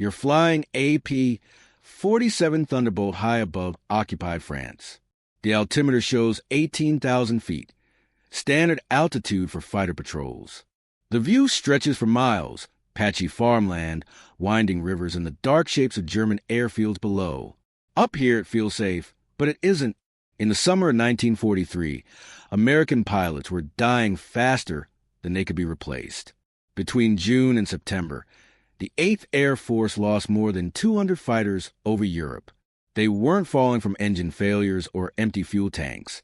You're flying a P-47 Thunderbolt high above occupied France. The altimeter shows 18,000 feet, standard altitude for fighter patrols. The view stretches for miles, patchy farmland, winding rivers, and the dark shapes of German airfields below. Up here it feels safe, but it isn't. In the summer of 1943, American pilots were dying faster than they could be replaced. Between June and September, the 8th Air Force lost more than 200 fighters over Europe. They weren't falling from engine failures or empty fuel tanks.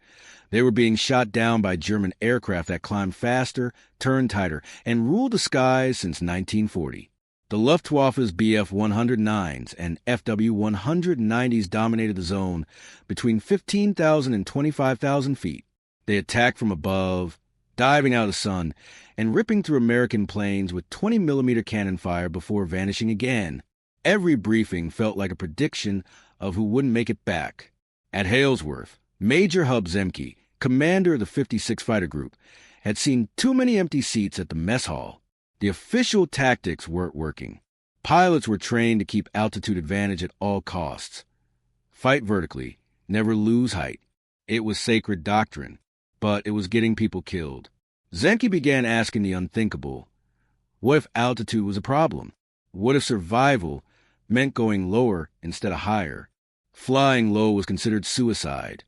They were being shot down by German aircraft that climbed faster, turned tighter, and ruled the skies since 1940. The Luftwaffe's Bf-109s and Fw-190s dominated the zone between 15,000 and 25,000 feet. They attacked from above, diving out of the sun, and ripping through American planes with 20mm cannon fire before vanishing again. Every briefing felt like a prediction of who wouldn't make it back. At Halesworth, Major Hub Zemke, commander of the 56 Fighter Group, had seen too many empty seats at the mess hall. The official tactics weren't working. Pilots were trained to keep altitude advantage at all costs. Fight vertically, never lose height. It was sacred doctrine, but it was getting people killed. Zemke began asking the unthinkable. What if altitude was a problem? What if survival meant going lower instead of higher? Flying low was considered suicide.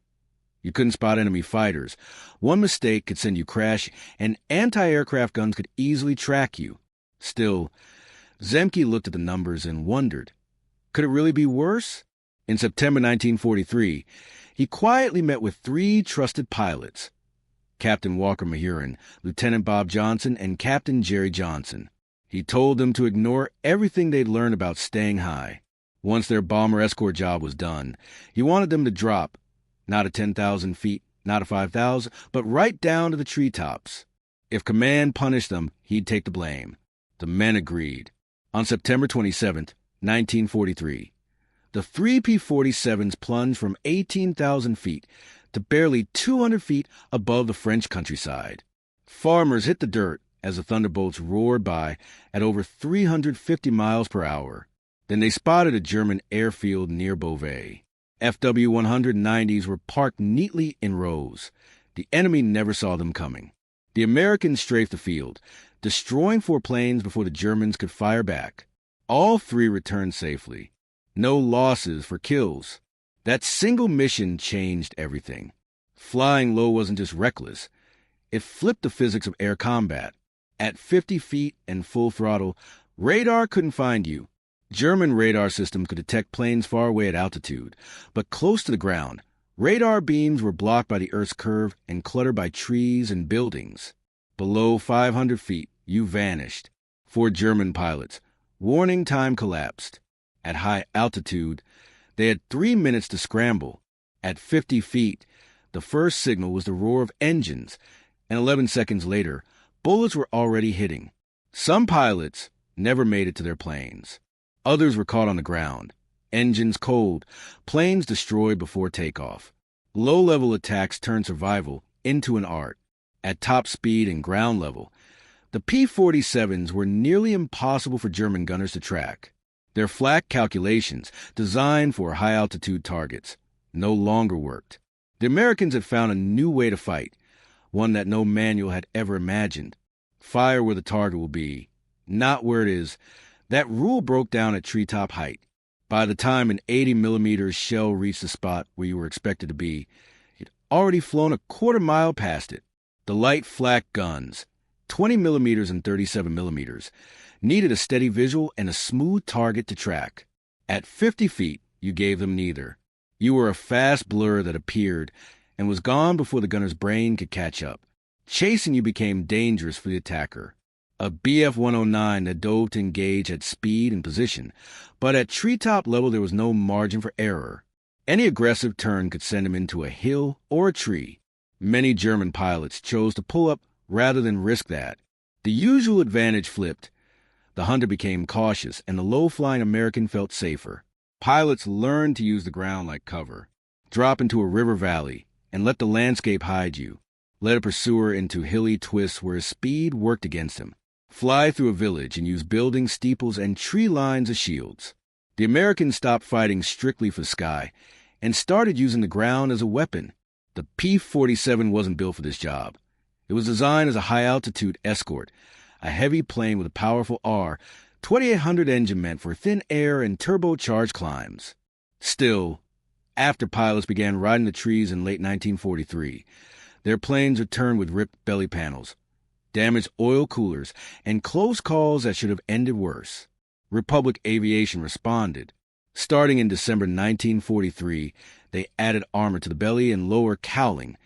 You couldn't spot enemy fighters. One mistake could send you crashing, and anti-aircraft guns could easily track you. Still, Zemke looked at the numbers and wondered, could it really be worse? In September 1943, he quietly met with 3 trusted pilots, Captain Walker Mahurin, Lieutenant Bob Johnson, and Captain Jerry Johnson. He told them to ignore everything they'd learned about staying high. Once their bomber escort job was done, he wanted them to drop, not at 10,000 feet, not at 5,000, but right down to the treetops. If command punished them, he'd take the blame. The men agreed. On September 27, 1943, the 3 P-47s plunged from 18,000 feet to barely 200 feet above the French countryside. Farmers hit the dirt as the Thunderbolts roared by at over 350 miles per hour. Then they spotted a German airfield near Beauvais. Fw-190s were parked neatly in rows. The enemy never saw them coming. The Americans strafed the field, destroying 4 planes before the Germans could fire back. All 3 returned safely. No losses for kills. That single mission changed everything. Flying low wasn't just reckless. It flipped the physics of air combat. At 50 feet and full throttle, radar couldn't find you. German radar systems could detect planes far away at altitude, but close to the ground, radar beams were blocked by the Earth's curve and cluttered by trees and buildings. Below 500 feet, you vanished. For German pilots, warning time collapsed. At high altitude, they had 3 minutes to scramble. At 50 feet, the first signal was the roar of engines, and 11 seconds later, bullets were already hitting. Some pilots never made it to their planes. Others were caught on the ground, engines cold, planes destroyed before takeoff. Low-level attacks turned survival into an art. At top speed and ground level, the P-47s were nearly impossible for German gunners to track. Their flak calculations, designed for high-altitude targets, no longer worked. The Americans had found a new way to fight, one that no manual had ever imagined. Fire where the target will be, not where it is. That rule broke down at treetop height. By the time an 80mm shell reached the spot where you were expected to be, it had already flown a quarter mile past it. The light flak guns, 20mm and 37mm, needed a steady visual and a smooth target to track. At 50 feet, you gave them neither. You were a fast blur that appeared and was gone before the gunner's brain could catch up. Chasing you became dangerous for the attacker. A Bf-109 that dove to engage at speed and position, but at treetop level there was no margin for error. Any aggressive turn could send him into a hill or a tree. Many German pilots chose to pull up rather than risk that. The usual advantage flipped. The hunter became cautious, and the low-flying American felt safer. Pilots learned to use the ground like cover. Drop into a river valley and let the landscape hide you. Led a pursuer into hilly twists where his speed worked against him. fly through a village and use buildings, steeples, and tree lines as shields. The Americans stopped fighting strictly for sky and started using the ground as a weapon. The P-47 wasn't built for this job. It was designed as a high-altitude escort, a heavy plane with a powerful R-2800 engine meant for thin air and turbocharged climbs. Still, after pilots began riding the trees in late 1943, their planes returned with ripped belly panels, damaged oil coolers, and close calls that should have ended worse. Republic Aviation responded. Starting in December 1943, they added armor to the belly and lower cowling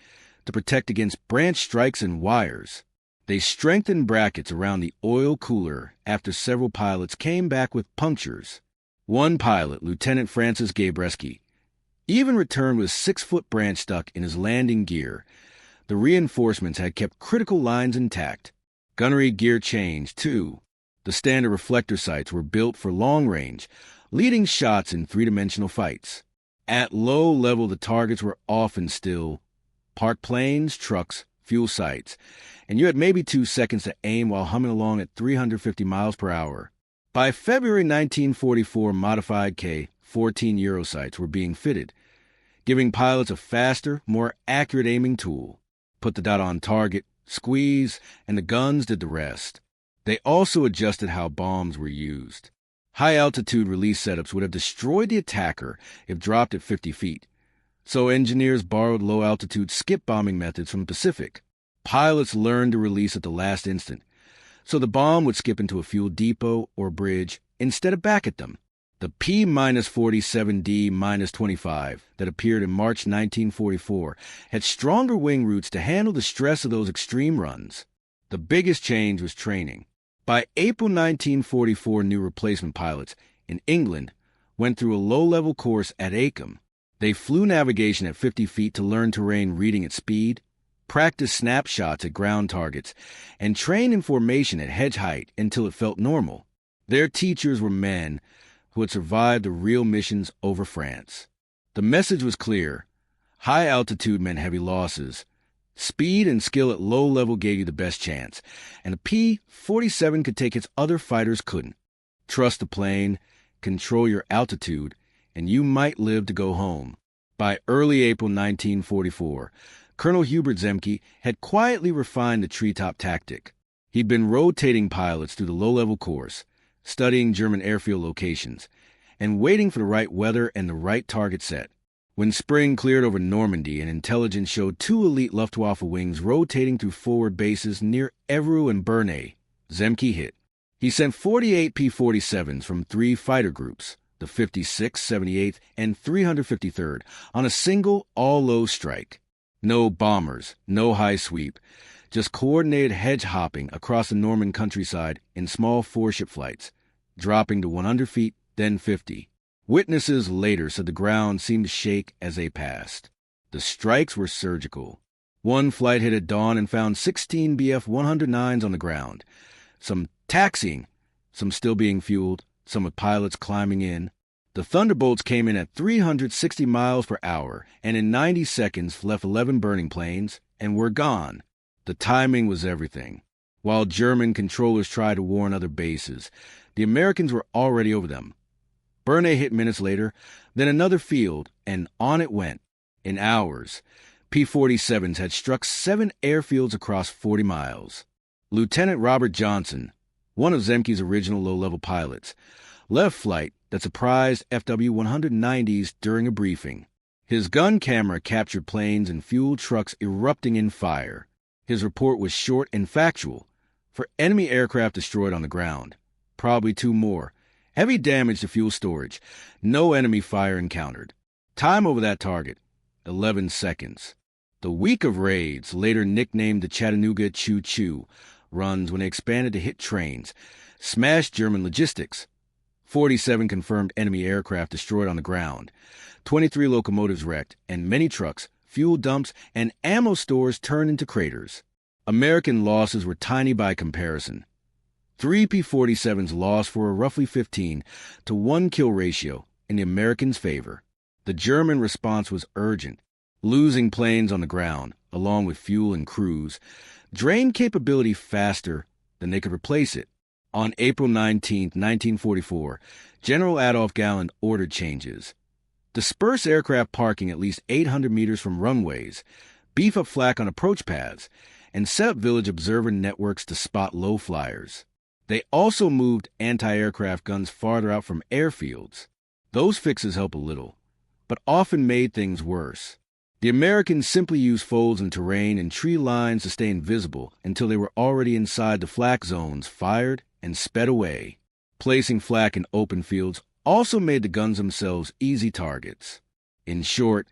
to protect against branch strikes and wires. They strengthened brackets around the oil cooler after several pilots came back with punctures. One pilot, Lieutenant Francis Gabreski, even returned with a 6-foot branch stuck in his landing gear. The reinforcements had kept critical lines intact. Gunnery gear changed, too. The standard reflector sights were built for long range, leading shots in three-dimensional fights. At low level, the targets were often still parked planes, trucks, fuel sites, and you had maybe 2 seconds to aim while humming along at 350 miles per hour. By February 1944, modified K-14 Euro sights were being fitted, giving pilots a faster, more accurate aiming tool. Put the dot on target, squeeze, and the guns did the rest. They also adjusted how bombs were used. High-altitude release setups would have destroyed the attacker if dropped at 50 feet, so engineers borrowed low-altitude skip bombing methods from the Pacific. Pilots learned to release at the last instant, so the bomb would skip into a fuel depot or bridge instead of back at them. The P-47D-25 that appeared in March 1944 had stronger wing roots to handle the stress of those extreme runs. The biggest change was training. By April 1944, new replacement pilots in England went through a low-level course at Acom. They flew navigation at 50 feet to learn terrain reading at speed, practiced snapshots at ground targets, and trained in formation at hedge height until it felt normal. Their teachers were men who had survived the real missions over France. The message was clear. High altitude meant heavy losses. Speed and skill at low level gave you the best chance, and the P-47 could take its other fighters couldn't. Trust the plane, control your altitude, and you might live to go home. By early April 1944, Colonel Hubert Zemke had quietly refined the treetop tactic. He'd been rotating pilots through the low-level course, studying German airfield locations, and waiting for the right weather and the right target set. When spring cleared over Normandy and intelligence showed 2 elite Luftwaffe wings rotating through forward bases near Évreux and Bernay, Zemke hit. He sent 48 P-47s from 3 fighter groups, the 56th, 78th, and 353rd, on a single all-low strike. No bombers, no high sweep, just coordinated hedge-hopping across the Norman countryside in small 4-ship flights, dropping to 100 feet, then 50. Witnesses later said the ground seemed to shake as they passed. The strikes were surgical. One flight hit at dawn and found 16 Bf-109s on the ground, some taxiing, some still being fueled, some with pilots climbing in. The Thunderbolts came in at 360 miles per hour and in 90 seconds left 11 burning planes and were gone. The timing was everything. While German controllers tried to warn other bases, the Americans were already over them. Bernay hit minutes later, then another field, and on it went. In hours, P-47s had struck 7 airfields across 40 miles. Lieutenant Robert Johnson, one of Zemke's original low-level pilots, left flight that surprised FW-190s during a briefing. His gun camera captured planes and fuel trucks erupting in fire. His report was short and factual. For enemy aircraft destroyed on the ground, probably 2 more. Heavy damage to fuel storage. No enemy fire encountered. Time over that target, 11 seconds. The week of raids, later nicknamed the Chattanooga Choo-Choo runs when they expanded to hit trains, smashed German logistics. 47 confirmed enemy aircraft destroyed on the ground, 23 locomotives wrecked, and many trucks, fuel dumps, and ammo stores turned into craters. American losses were tiny by comparison. 3 P-47s lost for a roughly 15 to 1 kill ratio in the Americans' favor. The German response was urgent. Losing planes on the ground, along with fuel and crews, drained capability faster then they could replace it. On April 19, 1944, General Adolf Galland ordered changes. Disperse aircraft parking at least 800 meters from runways, beef up flak on approach paths, and set up village observer networks to spot low flyers. They also moved anti-aircraft guns farther out from airfields. Those fixes help a little, but often made things worse. The Americans simply used folds in terrain and tree lines to stay invisible until they were already inside the flak zones, fired, and sped away. Placing flak in open fields also made the guns themselves easy targets. In short,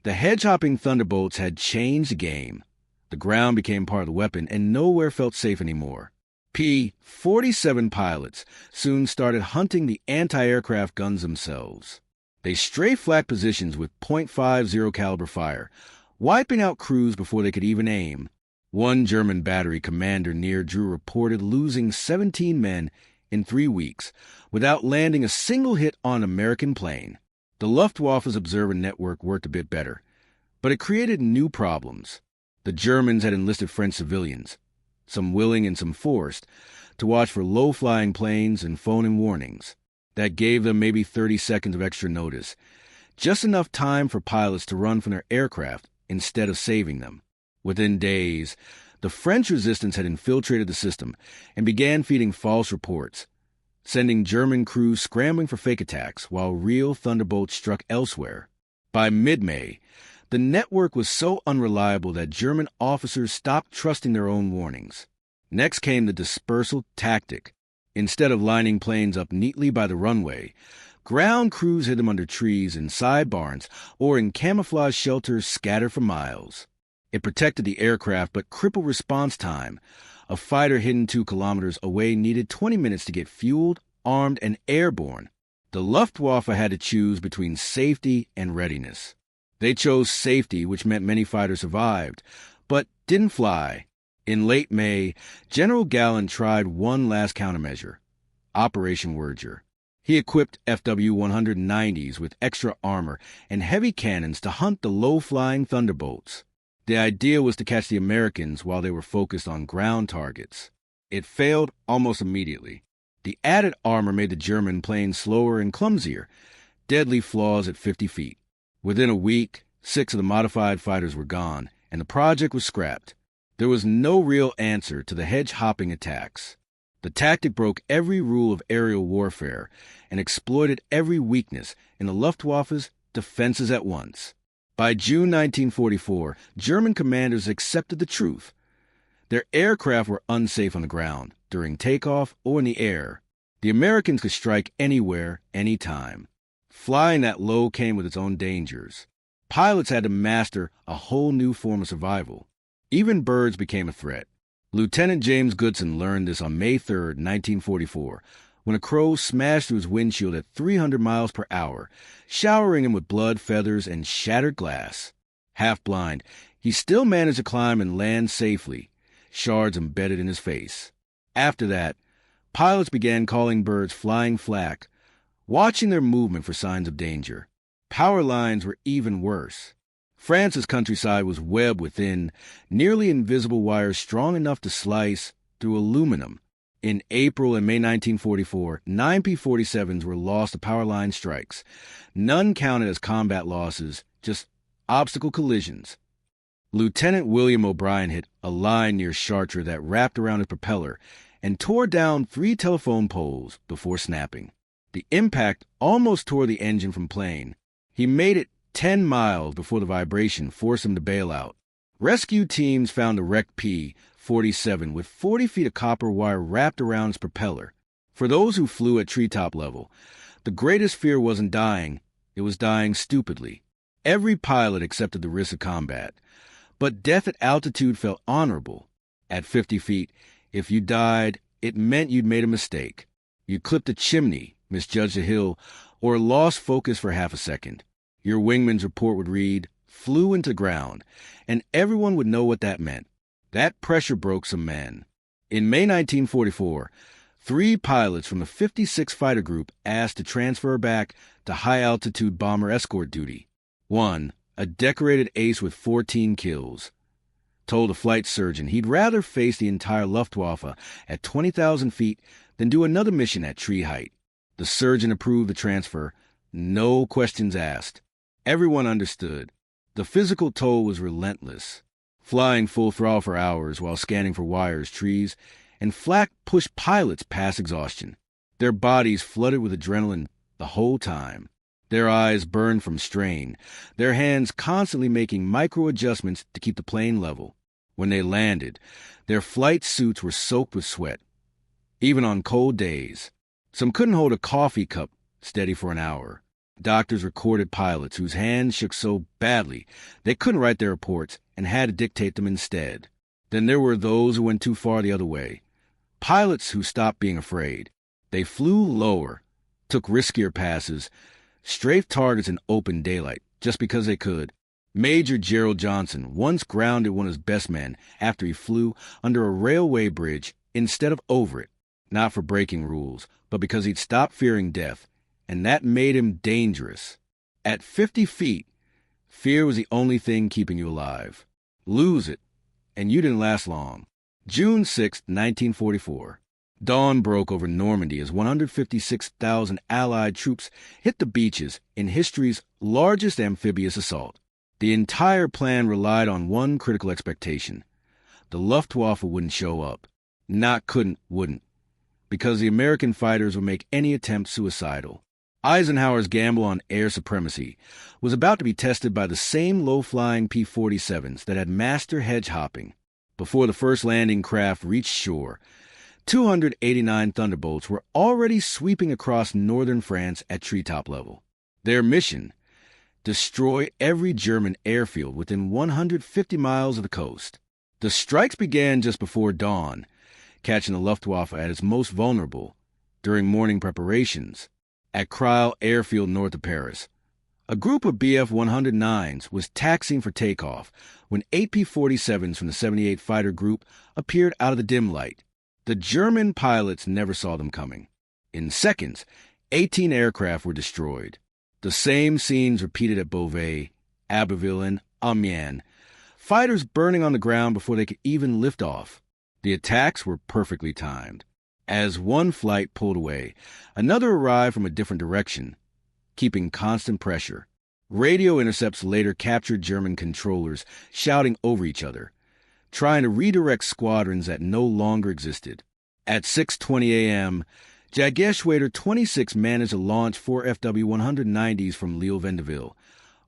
the hedge-hopping Thunderbolts had changed the game. The ground became part of the weapon, and nowhere felt safe anymore. P-47 pilots soon started hunting the anti-aircraft guns themselves. They strafed flak positions with .50 caliber fire, wiping out crews before they could even aim. One German battery commander near Drew reported losing 17 men in 3 weeks without landing a single hit on an American plane. The Luftwaffe's observer network worked a bit better, but it created new problems. The Germans had enlisted French civilians, some willing and some forced, to watch for low-flying planes and phone in warnings. That gave them maybe 30 seconds of extra notice, just enough time for pilots to run from their aircraft instead of saving them. Within days, the French resistance had infiltrated the system and began feeding false reports, sending German crews scrambling for fake attacks while real Thunderbolts struck elsewhere. By mid-May, the network was so unreliable that German officers stopped trusting their own warnings. Next came the dispersal tactic. Instead of lining planes up neatly by the runway, ground crews hid them under trees in side barns or in camouflage shelters scattered for miles. It protected the aircraft but crippled response time. A fighter hidden 2 kilometers away needed 20 minutes to get fueled, armed, and airborne. The Luftwaffe had to choose between safety and readiness. They chose safety, which meant many fighters survived, but didn't fly. In late May, General Galland tried one last countermeasure, Operation Werger. He equipped FW-190s with extra armor and heavy cannons to hunt the low-flying Thunderbolts. The idea was to catch the Americans while they were focused on ground targets. It failed almost immediately. The added armor made the German planes slower and clumsier, deadly flaws at 50 feet. Within a week, 6 of the modified fighters were gone, and the project was scrapped. There was no real answer to the hedge-hopping attacks. The tactic broke every rule of aerial warfare and exploited every weakness in the Luftwaffe's defenses at once. By June 1944, German commanders accepted the truth. Their aircraft were unsafe on the ground, during takeoff, or in the air. The Americans could strike anywhere, anytime. Flying that low came with its own dangers. Pilots had to master a whole new form of survival. Even birds became a threat. Lieutenant James Goodson learned this on May 3, 1944, when a crow smashed through his windshield at 300 miles per hour, showering him with blood, feathers, and shattered glass. Half blind, he still managed to climb and land safely, shards embedded in his face. After that, pilots began calling birds flying flak, watching their movement for signs of danger. Power lines were even worse. France's countryside was webbed within nearly invisible wires strong enough to slice through aluminum. In April and May 1944, 9 P-47s were lost to power line strikes. None counted as combat losses, just obstacle collisions. Lieutenant William O'Brien hit a line near Chartres that wrapped around his propeller and tore down 3 telephone poles before snapping. The impact almost tore the engine from plane. He made it 10 miles before the vibration forced him to bail out. Rescue teams found a wrecked P-47 with 40 feet of copper wire wrapped around its propeller. For those who flew at treetop level, the greatest fear wasn't dying, it was dying stupidly. Every pilot accepted the risk of combat, but death at altitude felt honorable. At 50 feet, if you died, it meant you'd made a mistake. You clipped a chimney, misjudged a hill, or lost focus for half a second. Your wingman's report would read, "flew into ground," and everyone would know what that meant. That pressure broke some men. In May 1944, 3 pilots from the 56th Fighter Group asked to transfer back to high-altitude bomber escort duty. 1, a decorated ace with 14 kills. told a flight surgeon he'd rather face the entire Luftwaffe at 20,000 feet than do another mission at tree height. The surgeon approved the transfer, no questions asked. Everyone understood. The physical toll was relentless. Flying full throttle for hours while scanning for wires, trees, and flak pushed pilots past exhaustion. Their bodies flooded with adrenaline the whole time. Their eyes burned from strain, their hands constantly making micro-adjustments to keep the plane level. When they landed, their flight suits were soaked with sweat, even on cold days. Some couldn't hold a coffee cup steady for an hour. Doctors recorded pilots whose hands shook so badly they couldn't write their reports and had to dictate them instead. Then there were those who went too far the other way. Pilots who stopped being afraid. They flew lower, took riskier passes, strafed targets in open daylight just because they could. Major Gerald Johnson once grounded one of his best men after he flew under a railway bridge instead of over it, not for breaking rules, but because he'd stopped fearing death, and that made him dangerous. At 50 feet, fear was the only thing keeping you alive. Lose it, and you didn't last long. June 6, 1944. Dawn broke over Normandy as 156,000 Allied troops hit the beaches in history's largest amphibious assault. The entire plan relied on one critical expectation. The Luftwaffe wouldn't show up. Not couldn't, wouldn't. Because the American fighters would make any attempt suicidal. Eisenhower's gamble on air supremacy was about to be tested by the same low-flying P-47s that had mastered hedge-hopping. Before the first landing craft reached shore, 289 Thunderbolts were already sweeping across northern France at treetop level. Their mission: destroy every German airfield within 150 miles of the coast. The strikes began just before dawn, catching the Luftwaffe at its most vulnerable, during morning preparations, at Creil airfield north of Paris. A group of Bf-109s was taxiing for takeoff when 8 P-47s from the 78 Fighter Group appeared out of the dim light. The German pilots never saw them coming. In seconds, 18 aircraft were destroyed. The same scenes repeated at Beauvais, Abbeville, and Amiens, fighters burning on the ground before they could even lift off. The attacks were perfectly timed. As one flight pulled away, another arrived from a different direction, keeping constant pressure. Radio intercepts later captured German controllers shouting over each other, trying to redirect squadrons that no longer existed. At 6:20 a.m., Jagerschwader 26 managed to launch 4 FW-190s from Lille-Vendeville,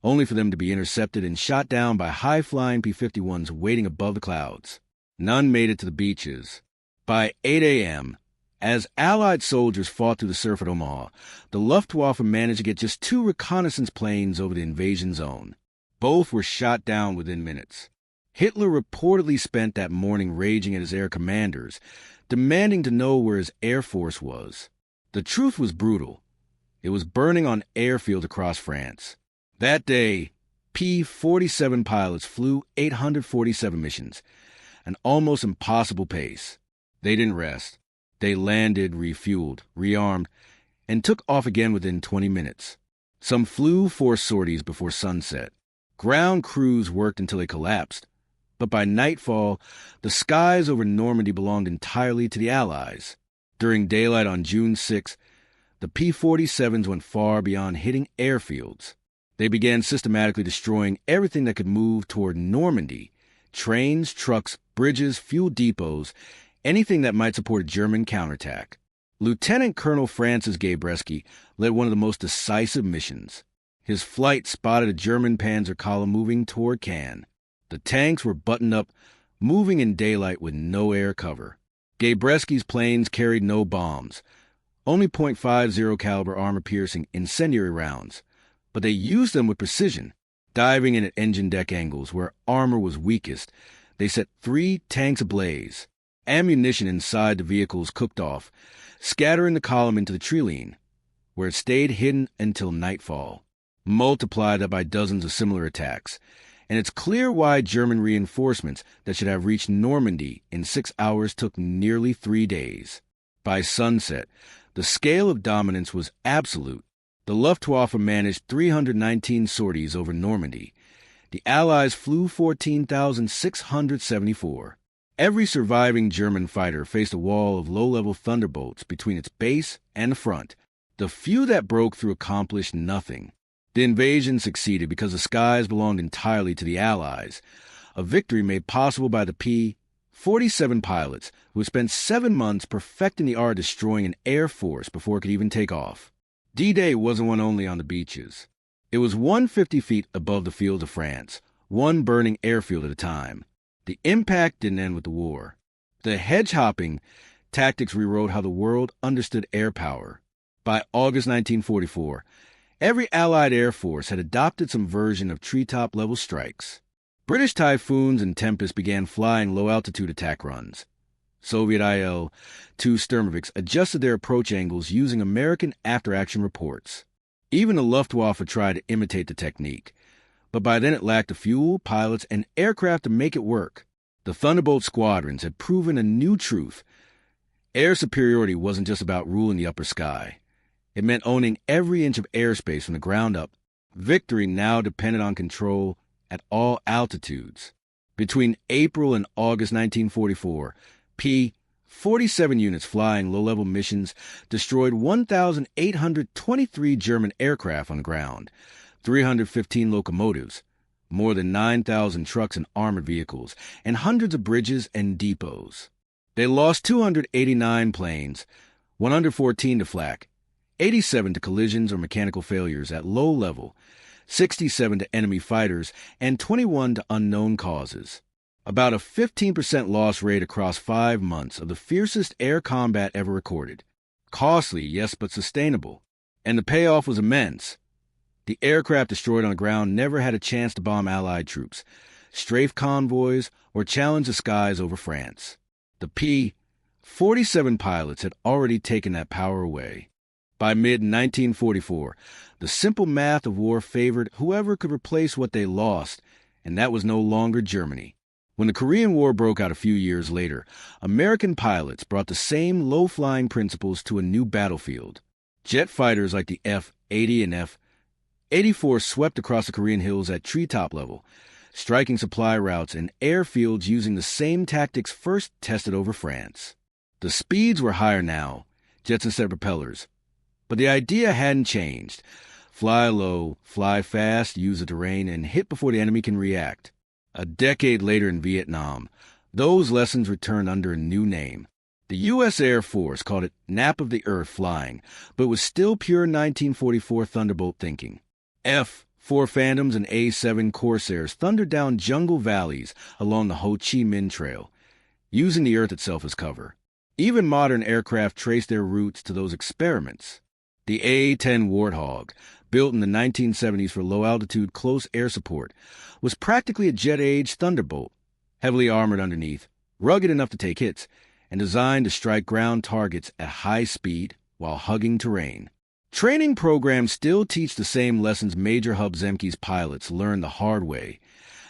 only for them to be intercepted and shot down by high-flying P-51s waiting above the clouds. None made it to the beaches. By 8 a.m., as Allied soldiers fought through the surf at Omaha, the Luftwaffe managed to get just 2 reconnaissance planes over the invasion zone. Both were shot down within minutes. Hitler reportedly spent that morning raging at his air commanders, demanding to know where his air force was. The truth was brutal. It was burning on airfields across France. That day, P-47 pilots flew 847 missions, an almost impossible pace. They didn't rest. They landed, refueled, rearmed, and took off again within 20 minutes. Some flew 4 sorties before sunset. Ground crews worked until they collapsed. But by nightfall, the skies over Normandy belonged entirely to the Allies. During daylight on June 6, the P-47s went far beyond hitting airfields. They began systematically destroying everything that could move toward Normandy: trains, trucks, bridges, fuel depots, anything that might support a German counterattack. Lieutenant Colonel Francis Gabreski led one of the most decisive missions. His flight spotted a German panzer column moving toward Cannes. The tanks were buttoned up, moving in daylight with no air cover. Gabreski's planes carried no bombs, only .50 caliber armor-piercing incendiary rounds, but they used them with precision. Diving in at engine deck angles where armor was weakest, they set 3 tanks ablaze. Ammunition inside the vehicles cooked off, scattering the column into the Treline, where it stayed hidden until nightfall. Multiply that by dozens of similar attacks, and it's clear why German reinforcements that should have reached Normandy in 6 hours took nearly 3 days. By sunset, the scale of dominance was absolute. The Luftwaffe managed 319 sorties over Normandy. The Allies flew 14,674. Every surviving German fighter faced a wall of low-level Thunderbolts between its base and the front. The few that broke through accomplished nothing. The invasion succeeded because the skies belonged entirely to the Allies, a victory made possible by the P-47 pilots who had spent 7 months perfecting the art of destroying an air force before it could even take off. D-Day wasn't won only on the beaches. It was 150 feet above the fields of France, one burning airfield at a time. The impact didn't end with the war. The hedge-hopping tactics rewrote how the world understood air power. By August 1944, every Allied air force had adopted some version of treetop-level strikes. British Typhoons and Tempests began flying low-altitude attack runs. Soviet Il-2 Sturmovix adjusted their approach angles using American after-action reports. Even the Luftwaffe tried to imitate the technique, but by then it lacked the fuel, pilots, and aircraft to make it work. The Thunderbolt squadrons had proven a new truth. Air superiority wasn't just about ruling the upper sky. It meant owning every inch of airspace from the ground up. Victory now depended on control at all altitudes. Between April and August 1944, P-47 units flying low-level missions destroyed 1,823 German aircraft on the ground, 315 locomotives, more than 9,000 trucks and armored vehicles, and hundreds of bridges and depots. They lost 289 planes, 114 to flak, 87 to collisions or mechanical failures at low level, 67 to enemy fighters, and 21 to unknown causes. About a 15% loss rate across 5 months of the fiercest air combat ever recorded. Costly, yes, but sustainable. And the payoff was immense. The aircraft destroyed on the ground never had a chance to bomb Allied troops, strafe convoys, or challenge the skies over France. The P-47 pilots had already taken that power away. By mid-1944, the simple math of war favored whoever could replace what they lost, and that was no longer Germany. When the Korean War broke out a few years later, American pilots brought the same low-flying principles to a new battlefield. Jet fighters like the F-80 and F-84 swept across the Korean hills at treetop level, striking supply routes and airfields using the same tactics first tested over France. The speeds were higher now, jets instead of propellers. But the idea hadn't changed. Fly low, fly fast, use the terrain, and hit before the enemy can react. A decade later in Vietnam, those lessons returned under a new name. The U.S. Air Force called it Nap of the Earth flying, but it was still pure 1944 Thunderbolt thinking. F-4 Phantoms and A-7 Corsairs thundered down jungle valleys along the Ho Chi Minh Trail, using the Earth itself as cover. Even modern aircraft traced their roots to those experiments. The A-10 Warthog, built in the 1970s for low-altitude close air support, was practically a jet-age Thunderbolt, heavily armored underneath, rugged enough to take hits, and designed to strike ground targets at high speed while hugging terrain. Training programs still teach the same lessons Major Hub Zemke's pilots learned the hard way.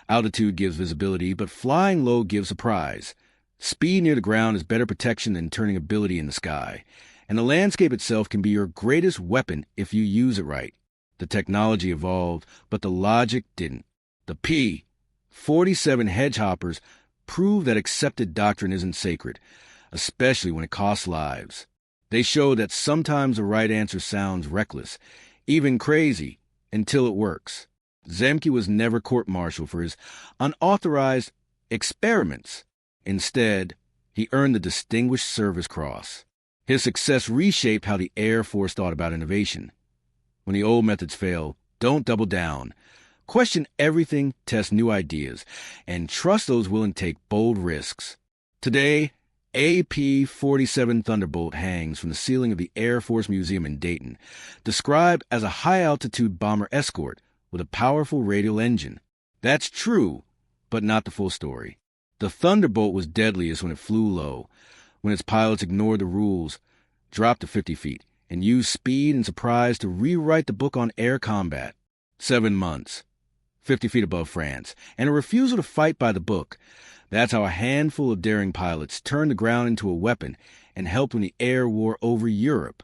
Altitude gives visibility, but flying low gives surprise. Speed near the ground is better protection than turning ability in the sky, and the landscape itself can be your greatest weapon if you use it right. The technology evolved, but the logic didn't. The P-47 hedge-hoppers prove that accepted doctrine isn't sacred, especially when it costs lives. They show that sometimes the right answer sounds reckless, even crazy, until it works. Zemke was never court-martialed for his unauthorized experiments. Instead, he earned the Distinguished Service Cross. His success reshaped how the Air Force thought about innovation. When the old methods fail, don't double down. Question everything, test new ideas, and trust those willing to take bold risks. Today, a P-47 Thunderbolt hangs from the ceiling of the Air Force Museum in Dayton, described as a high-altitude bomber escort with a powerful radial engine. That's true, but not the full story. The Thunderbolt was deadliest when it flew low, when its pilots ignored the rules, dropped to 50 feet, and used speed and surprise to rewrite the book on air combat. 7 months, 50 feet above France, and a refusal to fight by the book. That's how a handful of daring pilots turned the ground into a weapon and helped win the air war over Europe.